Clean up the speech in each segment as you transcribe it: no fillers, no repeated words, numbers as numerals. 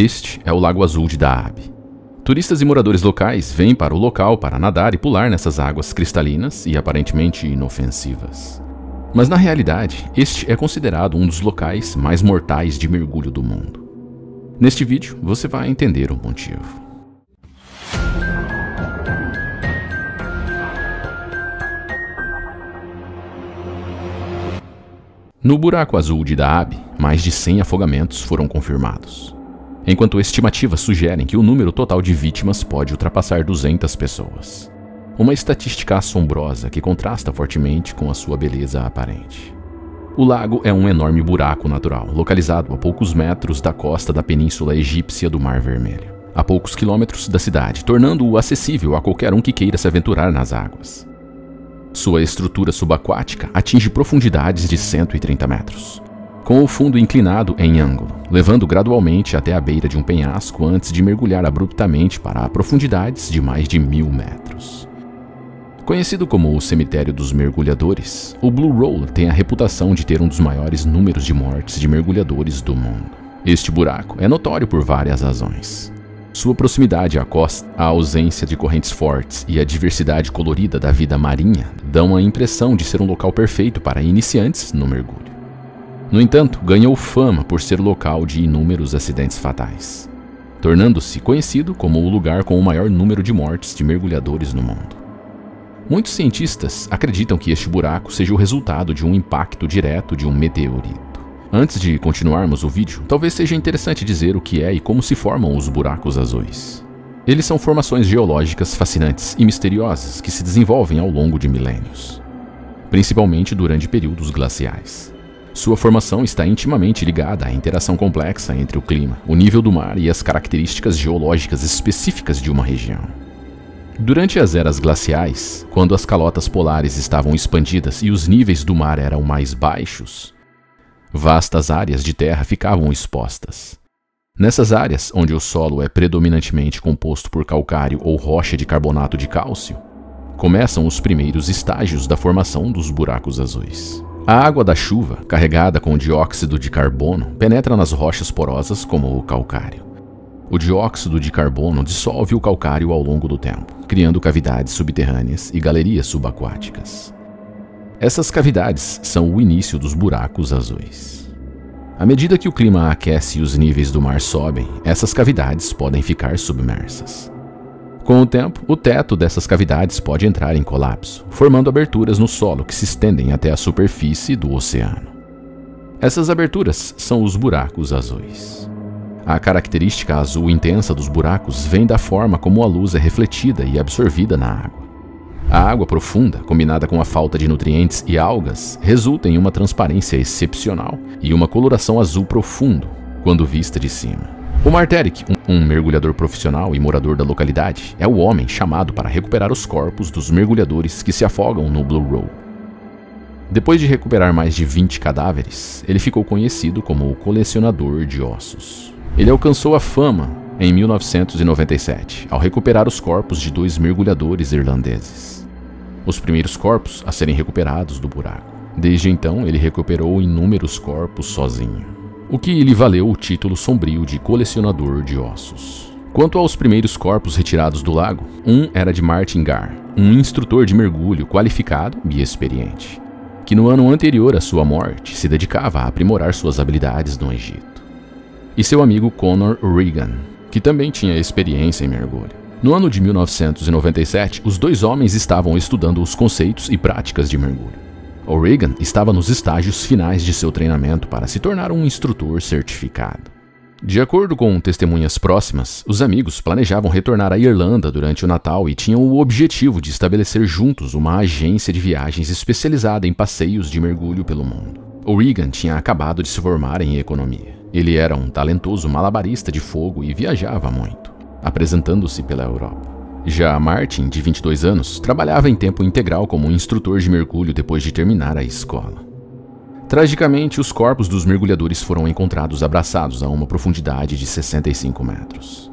Este é o Lago Azul de Dahab. Turistas e moradores locais vêm para o local para nadar e pular nessas águas cristalinas e aparentemente inofensivas. Mas na realidade, este é considerado um dos locais mais mortais de mergulho do mundo. Neste vídeo, você vai entender o motivo. No buraco azul de Dahab, mais de 100 afogamentos foram confirmados, enquanto estimativas sugerem que o número total de vítimas pode ultrapassar 200 pessoas. Uma estatística assombrosa que contrasta fortemente com a sua beleza aparente. O lago é um enorme buraco natural, localizado a poucos metros da costa da península egípcia do Mar Vermelho, a poucos quilômetros da cidade, tornando-o acessível a qualquer um que queira se aventurar nas águas. Sua estrutura subaquática atinge profundidades de 130 metros, com o fundo inclinado em ângulo, levando gradualmente até a beira de um penhasco antes de mergulhar abruptamente para profundidades de mais de 1000 metros. Conhecido como o cemitério dos mergulhadores, o Blue Roll tem a reputação de ter um dos maiores números de mortes de mergulhadores do mundo. Este buraco é notório por várias razões. Sua proximidade à costa, a ausência de correntes fortes e a diversidade colorida da vida marinha dão a impressão de ser um local perfeito para iniciantes no mergulho. No entanto, ganhou fama por ser local de inúmeros acidentes fatais, tornando-se conhecido como o lugar com o maior número de mortes de mergulhadores no mundo. Muitos cientistas acreditam que este buraco seja o resultado de um impacto direto de um meteorito. Antes de continuarmos o vídeo, talvez seja interessante dizer o que é e como se formam os buracos azuis. Eles são formações geológicas fascinantes e misteriosas que se desenvolvem ao longo de milênios, principalmente durante períodos glaciais. Sua formação está intimamente ligada à interação complexa entre o clima, o nível do mar e as características geológicas específicas de uma região. Durante as eras glaciais, quando as calotas polares estavam expandidas e os níveis do mar eram mais baixos, vastas áreas de terra ficavam expostas. Nessas áreas, onde o solo é predominantemente composto por calcário ou rocha de carbonato de cálcio, começam os primeiros estágios da formação dos buracos azuis. A água da chuva, carregada com dióxido de carbono, penetra nas rochas porosas como o calcário. O dióxido de carbono dissolve o calcário ao longo do tempo, criando cavidades subterrâneas e galerias subaquáticas. Essas cavidades são o início dos buracos azuis. À medida que o clima aquece e os níveis do mar sobem, essas cavidades podem ficar submersas. Com o tempo, o teto dessas cavidades pode entrar em colapso, formando aberturas no solo que se estendem até a superfície do oceano. Essas aberturas são os buracos azuis. A característica azul intensa dos buracos vem da forma como a luz é refletida e absorvida na água. A água profunda, combinada com a falta de nutrientes e algas, resulta em uma transparência excepcional e uma coloração azul profundo quando vista de cima. O Marterik, um mergulhador profissional e morador da localidade, é o homem chamado para recuperar os corpos dos mergulhadores que se afogam no Blue Roll. Depois de recuperar mais de 20 cadáveres, ele ficou conhecido como o colecionador de ossos. Ele alcançou a fama em 1997, ao recuperar os corpos de 2 mergulhadores irlandeses. Os primeiros corpos a serem recuperados do buraco. Desde então, ele recuperou inúmeros corpos sozinho, o que lhe valeu o título sombrio de colecionador de ossos. Quanto aos primeiros corpos retirados do lago, um era de Martin Garr, um instrutor de mergulho qualificado e experiente, que no ano anterior à sua morte se dedicava a aprimorar suas habilidades no Egito. E seu amigo Conor Regan, que também tinha experiência em mergulho. No ano de 1997, os dois homens estavam estudando os conceitos e práticas de mergulho. O'Regan estava nos estágios finais de seu treinamento para se tornar um instrutor certificado. De acordo com testemunhas próximas, os amigos planejavam retornar à Irlanda durante o Natal e tinham o objetivo de estabelecer juntos uma agência de viagens especializada em passeios de mergulho pelo mundo. O'Regan tinha acabado de se formar em economia. Ele era um talentoso malabarista de fogo e viajava muito, apresentando-se pela Europa. Já Martin, de 22 anos, trabalhava em tempo integral como instrutor de mergulho depois de terminar a escola. Tragicamente, os corpos dos mergulhadores foram encontrados abraçados a uma profundidade de 65 metros.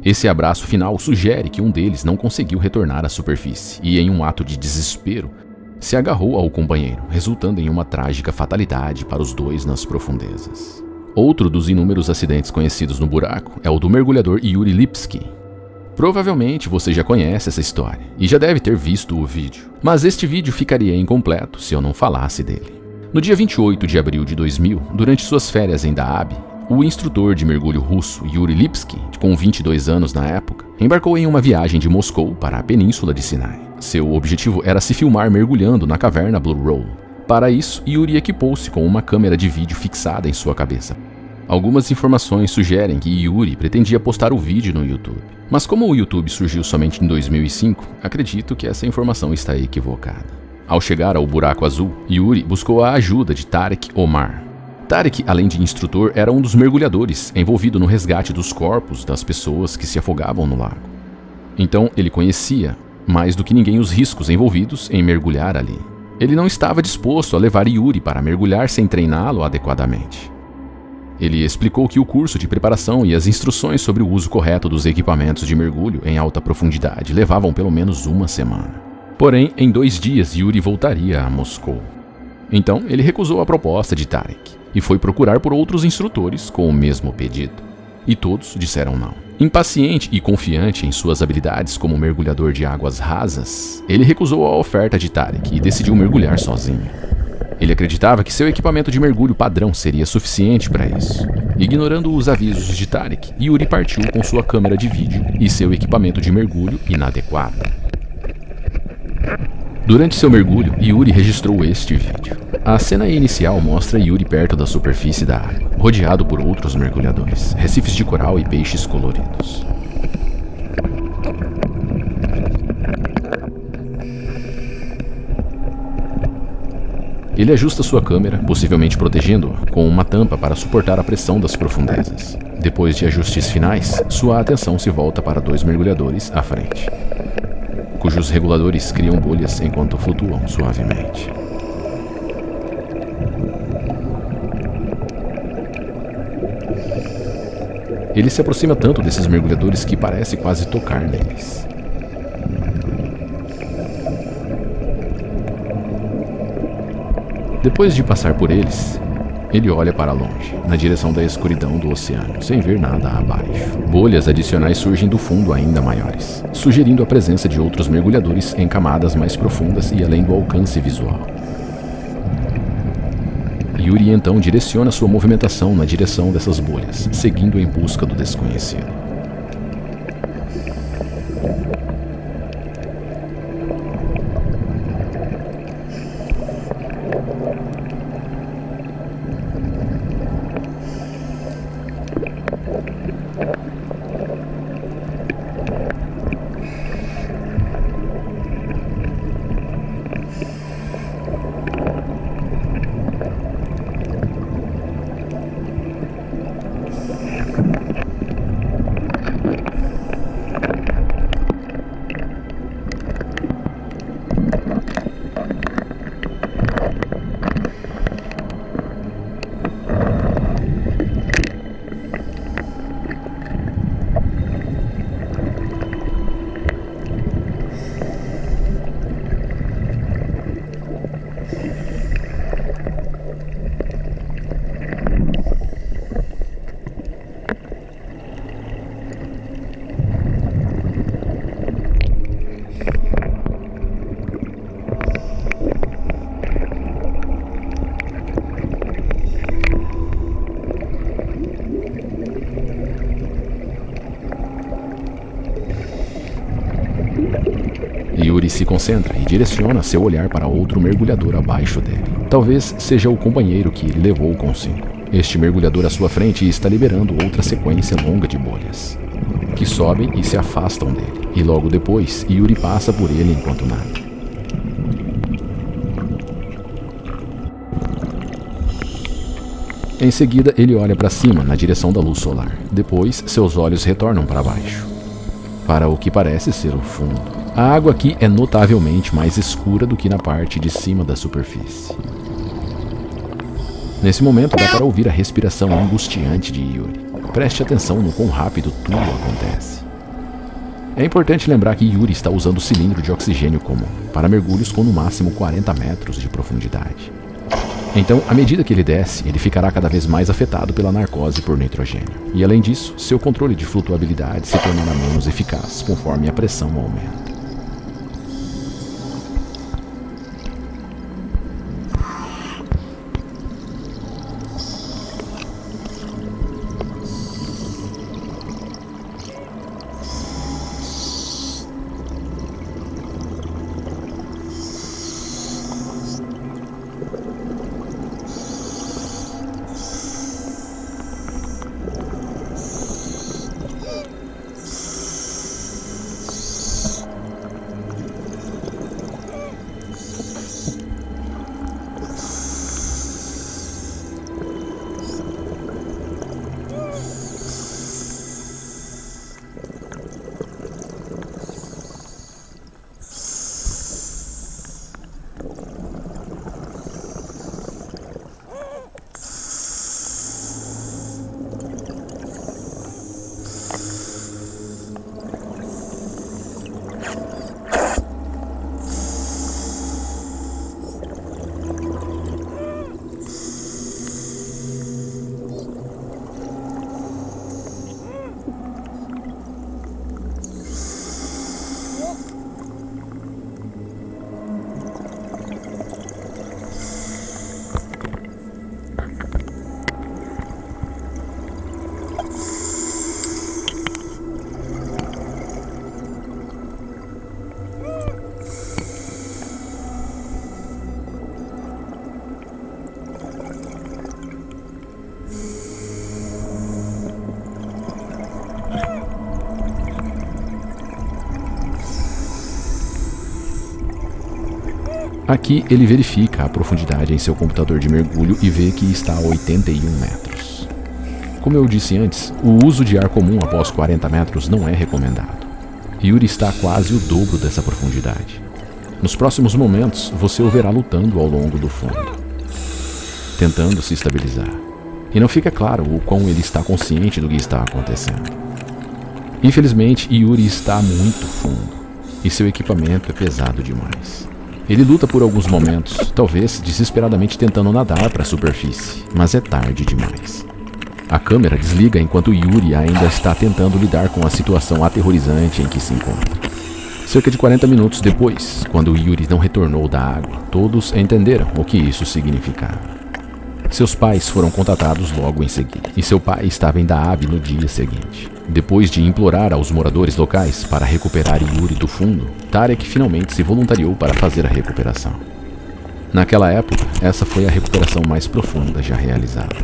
Esse abraço final sugere que um deles não conseguiu retornar à superfície e, em um ato de desespero, se agarrou ao companheiro, resultando em uma trágica fatalidade para os dois nas profundezas. Outro dos inúmeros acidentes conhecidos no buraco é o do mergulhador Yuri Lipski. Provavelmente você já conhece essa história e já deve ter visto o vídeo, mas este vídeo ficaria incompleto se eu não falasse dele. No dia 28 de abril de 2000, durante suas férias em Dahab, o instrutor de mergulho russo Yuri Lipski, com 22 anos na época, embarcou em uma viagem de Moscou para a península de Sinai. Seu objetivo era se filmar mergulhando na caverna Blue Roll. Para isso, Yuri equipou-se com uma câmera de vídeo fixada em sua cabeça. Algumas informações sugerem que Yuri pretendia postar o vídeo no YouTube. Mas como o YouTube surgiu somente em 2005, acredito que essa informação está equivocada. Ao chegar ao buraco azul, Yuri buscou a ajuda de Tarek Omar. Tarek, além de instrutor, era um dos mergulhadores envolvido no resgate dos corpos das pessoas que se afogavam no lago. Então ele conhecia, mais do que ninguém, os riscos envolvidos em mergulhar ali. Ele não estava disposto a levar Yuri para mergulhar sem treiná-lo adequadamente. Ele explicou que o curso de preparação e as instruções sobre o uso correto dos equipamentos de mergulho em alta profundidade levavam pelo menos uma semana. Porém, em 2 dias, Yuri voltaria a Moscou. Então, ele recusou a proposta de Tarek e foi procurar por outros instrutores com o mesmo pedido. E todos disseram não. Impaciente e confiante em suas habilidades como mergulhador de águas rasas, ele recusou a oferta de Tarek e decidiu mergulhar sozinho. Ele acreditava que seu equipamento de mergulho padrão seria suficiente para isso. Ignorando os avisos de Tarek, Yuri partiu com sua câmera de vídeo e seu equipamento de mergulho inadequado. Durante seu mergulho, Yuri registrou este vídeo. A cena inicial mostra Yuri perto da superfície da água, rodeado por outros mergulhadores, recifes de coral e peixes coloridos. Ele ajusta sua câmera, possivelmente protegendo-a, com uma tampa para suportar a pressão das profundezas. Depois de ajustes finais, sua atenção se volta para 2 mergulhadores à frente, cujos reguladores criam bolhas enquanto flutuam suavemente. Ele se aproxima tanto desses mergulhadores que parece quase tocar neles. Depois de passar por eles, ele olha para longe, na direção da escuridão do oceano, sem ver nada abaixo. Bolhas adicionais surgem do fundo ainda maiores, sugerindo a presença de outros mergulhadores em camadas mais profundas e além do alcance visual. Yuri então direciona sua movimentação na direção dessas bolhas, seguindo em busca do desconhecido. Yuri se concentra e direciona seu olhar para outro mergulhador abaixo dele. Talvez seja o companheiro que ele levou consigo. Este mergulhador à sua frente está liberando outra sequência longa de bolhas, que sobem e se afastam dele. E logo depois, Yuri passa por ele enquanto nada. Em seguida, ele olha para cima, na direção da luz solar. Depois, seus olhos retornam para baixo, para o que parece ser o fundo. A água aqui é notavelmente mais escura do que na parte de cima da superfície. Nesse momento, dá para ouvir a respiração angustiante de Yuri. Preste atenção no quão rápido tudo acontece. É importante lembrar que Yuri está usando cilindro de oxigênio comum para mergulhos com no máximo 40 metros de profundidade. Então, à medida que ele desce, ele ficará cada vez mais afetado pela narcose por nitrogênio. E além disso, seu controle de flutuabilidade se tornará menos eficaz conforme a pressão aumenta. Aqui ele verifica a profundidade em seu computador de mergulho e vê que está a 81 metros. Como eu disse antes, o uso de ar comum após 40 metros não é recomendado. Yuri está a quase o dobro dessa profundidade. Nos próximos momentos, você o verá lutando ao longo do fundo, tentando se estabilizar. E não fica claro o quão ele está consciente do que está acontecendo. Infelizmente, Yuri está muito fundo e seu equipamento é pesado demais. Ele luta por alguns momentos, talvez desesperadamente tentando nadar para a superfície, mas é tarde demais. A câmera desliga enquanto Yuri ainda está tentando lidar com a situação aterrorizante em que se encontra. Cerca de 40 minutos depois, quando Yuri não retornou da água, todos entenderam o que isso significava. Seus pais foram contatados logo em seguida, e seu pai estava em Dahab no dia seguinte. Depois de implorar aos moradores locais para recuperar Yuri do fundo, Tarek finalmente se voluntariou para fazer a recuperação. Naquela época, essa foi a recuperação mais profunda já realizada.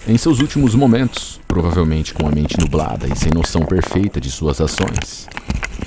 Em seus últimos momentos, provavelmente com a mente nublada e sem noção perfeita de suas ações,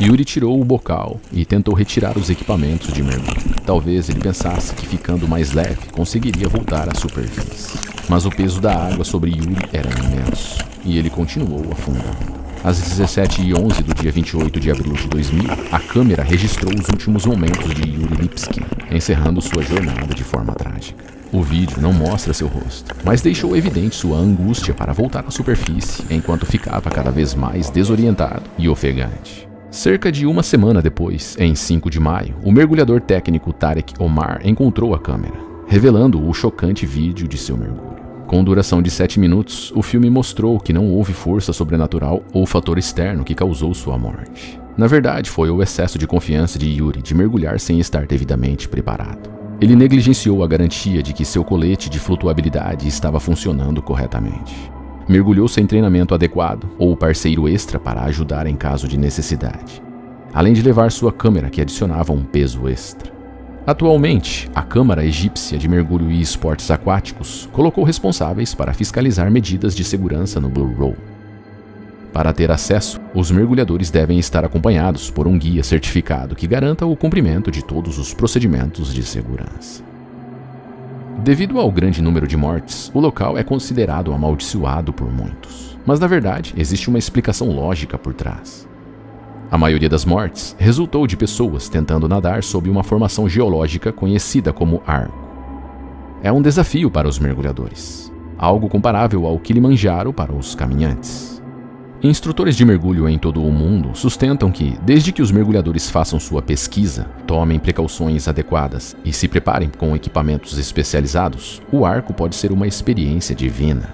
Yuri tirou o bocal e tentou retirar os equipamentos de mergulho. Talvez ele pensasse que ficando mais leve conseguiria voltar à superfície. Mas o peso da água sobre Yuri era imenso, e ele continuou afundando. Às 17h11 do dia 28 de abril de 2000, a câmera registrou os últimos momentos de Yuri Lipski, encerrando sua jornada de forma trágica. O vídeo não mostra seu rosto, mas deixou evidente sua angústia para voltar à superfície, enquanto ficava cada vez mais desorientado e ofegante. Cerca de uma semana depois, em 5 de maio, o mergulhador técnico Tarek Omar encontrou a câmera, revelando o chocante vídeo de seu mergulho. Com duração de 7 minutos, o filme mostrou que não houve força sobrenatural ou fator externo que causou sua morte. Na verdade, foi o excesso de confiança de Yuri de mergulhar sem estar devidamente preparado. Ele negligenciou a garantia de que seu colete de flutuabilidade estava funcionando corretamente. Mergulhou sem treinamento adequado ou parceiro extra para ajudar em caso de necessidade, além de levar sua câmera que adicionava um peso extra. Atualmente, a Câmara Egípcia de Mergulho e Esportes Aquáticos colocou responsáveis para fiscalizar medidas de segurança no Blue Roll. Para ter acesso, os mergulhadores devem estar acompanhados por um guia certificado que garanta o cumprimento de todos os procedimentos de segurança. Devido ao grande número de mortes, o local é considerado amaldiçoado por muitos. Mas na verdade, existe uma explicação lógica por trás. A maioria das mortes resultou de pessoas tentando nadar sob uma formação geológica conhecida como arco. É um desafio para os mergulhadores, algo comparável ao Kilimanjaro para os caminhantes. Instrutores de mergulho em todo o mundo sustentam que, desde que os mergulhadores façam sua pesquisa, tomem precauções adequadas e se preparem com equipamentos especializados, o arco pode ser uma experiência divina.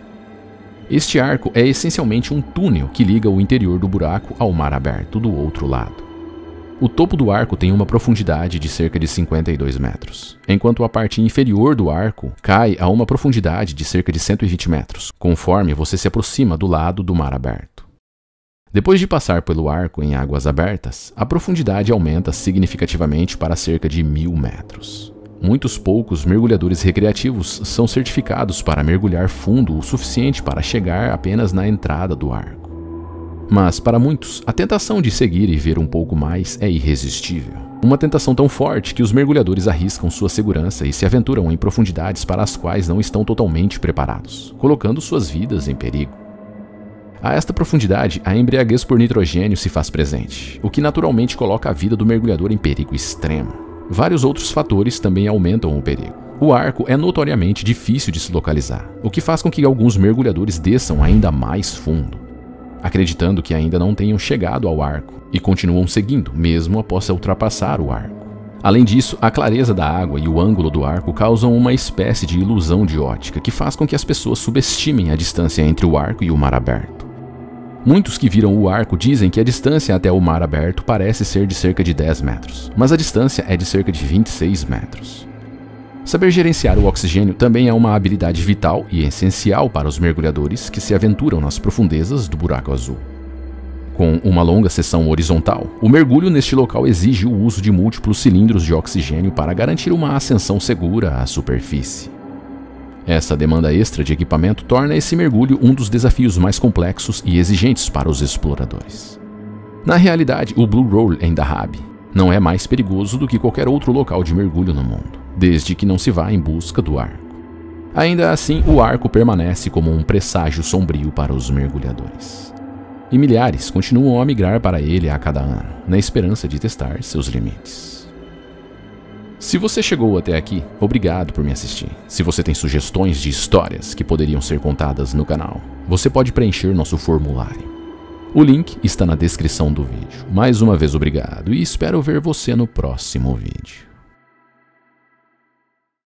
Este arco é essencialmente um túnel que liga o interior do buraco ao mar aberto do outro lado. O topo do arco tem uma profundidade de cerca de 52 metros, enquanto a parte inferior do arco cai a uma profundidade de cerca de 120 metros, conforme você se aproxima do lado do mar aberto. Depois de passar pelo arco em águas abertas, a profundidade aumenta significativamente para cerca de 1000 metros. Muitos poucos mergulhadores recreativos são certificados para mergulhar fundo o suficiente para chegar apenas na entrada do arco. Mas, para muitos, a tentação de seguir e ver um pouco mais é irresistível. Uma tentação tão forte que os mergulhadores arriscam sua segurança e se aventuram em profundidades para as quais não estão totalmente preparados, colocando suas vidas em perigo. A esta profundidade, a embriaguez por nitrogênio se faz presente, o que naturalmente coloca a vida do mergulhador em perigo extremo. Vários outros fatores também aumentam o perigo. O arco é notoriamente difícil de se localizar, o que faz com que alguns mergulhadores desçam ainda mais fundo, acreditando que ainda não tenham chegado ao arco, e continuam seguindo, mesmo após ultrapassar o arco. Além disso, a clareza da água e o ângulo do arco causam uma espécie de ilusão de ótica que faz com que as pessoas subestimem a distância entre o arco e o mar aberto. Muitos que viram o arco dizem que a distância até o mar aberto parece ser de cerca de 10 metros, mas a distância é de cerca de 26 metros. Saber gerenciar o oxigênio também é uma habilidade vital e essencial para os mergulhadores que se aventuram nas profundezas do buraco azul. Com uma longa seção horizontal, o mergulho neste local exige o uso de múltiplos cilindros de oxigênio para garantir uma ascensão segura à superfície. Essa demanda extra de equipamento torna esse mergulho um dos desafios mais complexos e exigentes para os exploradores. Na realidade, o Blue Roll em Dahab não é mais perigoso do que qualquer outro local de mergulho no mundo, desde que não se vá em busca do arco. Ainda assim, o arco permanece como um presságio sombrio para os mergulhadores. E milhares continuam a migrar para ele a cada ano, na esperança de testar seus limites. Se você chegou até aqui, obrigado por me assistir. Se você tem sugestões de histórias que poderiam ser contadas no canal, você pode preencher nosso formulário. O link está na descrição do vídeo. Mais uma vez obrigado e espero ver você no próximo vídeo.